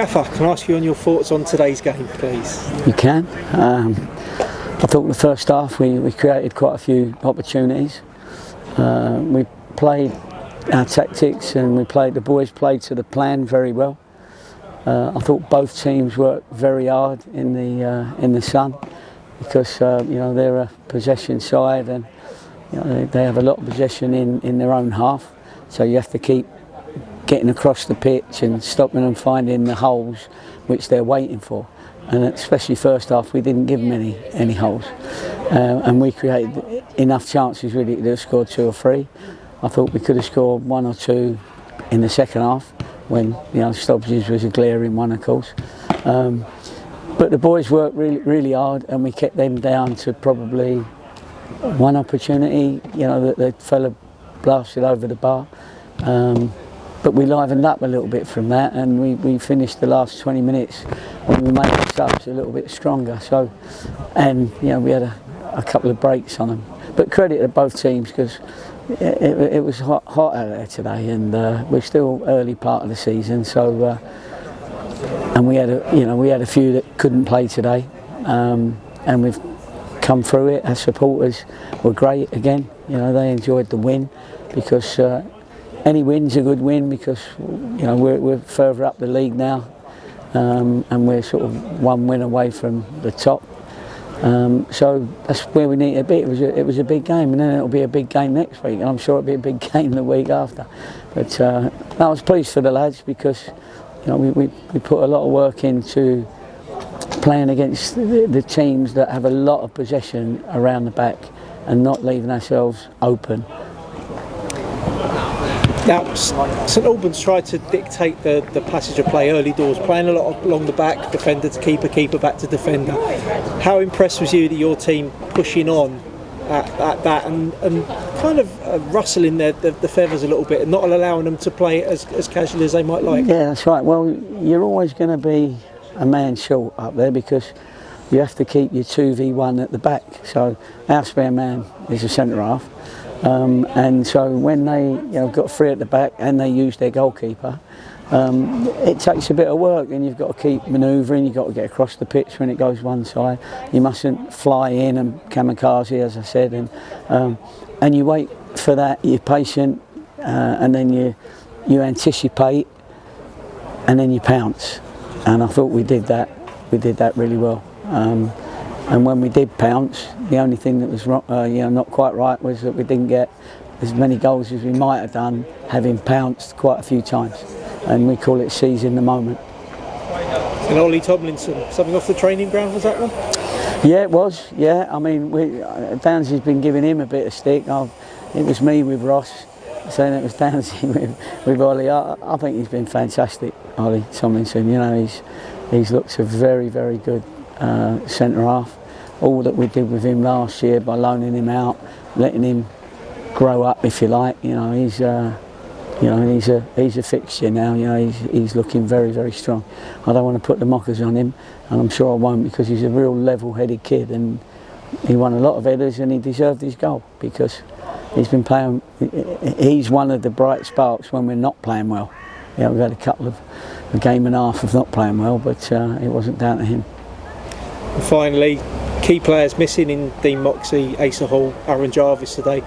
Gaffer, can I ask you on your thoughts on today's game, please? You can. I thought the first half we created quite a few opportunities. We played our tactics and the boys played to the plan very well. I thought both teams worked very hard in the sun because they're a possession side and they have a lot of possession in their own half, so you have to keep getting across the pitch and stopping them finding the holes which they're waiting for. And especially first half, we didn't give them any holes, and we created enough chances really to have scored 2 or 3. I thought we could have scored 1 or 2 in the second half when stoppages was a glaring one, of course. But the boys worked really hard, and we kept them down to probably 1 opportunity. That the fella blasted over the bar. But we livened up a little bit from that, and we finished the last 20 minutes when we made the subs a little bit stronger. So, and we had a couple of breaks on them. But credit to both teams because it was hot out there today, and we're still early part of the season. So, and we had a few that couldn't play today, and we've come through it. Our supporters were great again. They enjoyed the win because. Any win's a good win because we're further up the league now, and we're sort of 1 win away from the top. So that's where we need to be. It was a big game, and then it'll be a big game next week, and I'm sure it'll be a big game the week after. But I was pleased for the lads because we put a lot of work into playing against the teams that have a lot of possession around the back and not leaving ourselves open. Now, St Albans tried to dictate the passage of play early doors, playing a lot along the back, defender to keeper, keeper back to defender. How impressed was you that your team pushing on at that and kind of rustling the feathers a little bit and not allowing them to play as casually as they might like? Yeah, that's right. Well, you're always going to be a man short up there because you have to keep your 2v1 at the back. So our spare man is a centre half. And so when they got 3 at the back and they use their goalkeeper, it takes a bit of work, and you've got to keep manoeuvring. You've got to get across the pitch when it goes one side. You mustn't fly in and kamikaze, as I said, and you wait for that. You're patient, and then you anticipate, and then you pounce. And I thought we did that. We did that really well. And when we did pounce, the only thing that was not quite right was that we didn't get as many goals as we might have done, having pounced quite a few times. And we call it seizing the moment. And Ollie Tomlinson, something off the training ground, was that one? Yeah, it was. Yeah, I mean, Downsy's been giving him a bit of stick. It was me with Ross saying it was Downsy with Ollie. I think he's been fantastic, Ollie Tomlinson. He's looked a very, very good centre half. All that we did with him last year by loaning him out, letting him grow up, if you like. He's a fixture now. He's looking very, very strong. I don't want to put the mockers on him, and I'm sure I won't because he's a real level-headed kid, and he won a lot of headers and he deserved his goal because he's been playing. He's one of the bright sparks when we're not playing well. We've had a game and a half of not playing well, but it wasn't down to him. And finally, key players missing in Dean Moxey, Asa Hall, Aaron Jarvis today.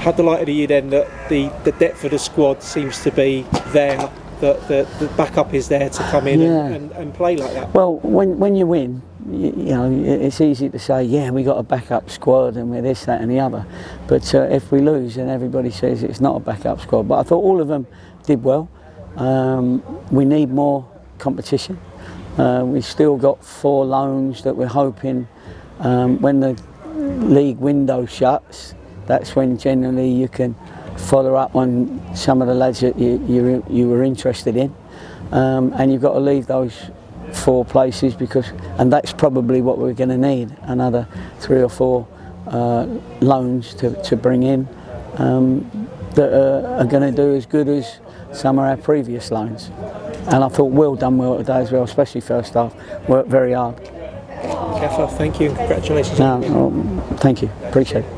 How delighted are you then that the depth of the squad seems to be there, that the backup is there to come in and play like that? Well, when you win, it's easy to say, yeah, we got a backup squad and we're this, that and the other. But if we lose, then everybody says it's not a backup squad. But I thought all of them did well. We need more competition. We've still got 4 loans that we're hoping when the league window shuts, that's when generally you can follow up on some of the lads that you were interested in, and you've got to leave those 4 places and that's probably what we're going to need, another 3 or 4 loans to bring in that are going to do as good as some of our previous loans. And I thought Will done well today as well, especially first half. Worked very hard. Gaffer, thank you and congratulations. No, thank you, appreciate it.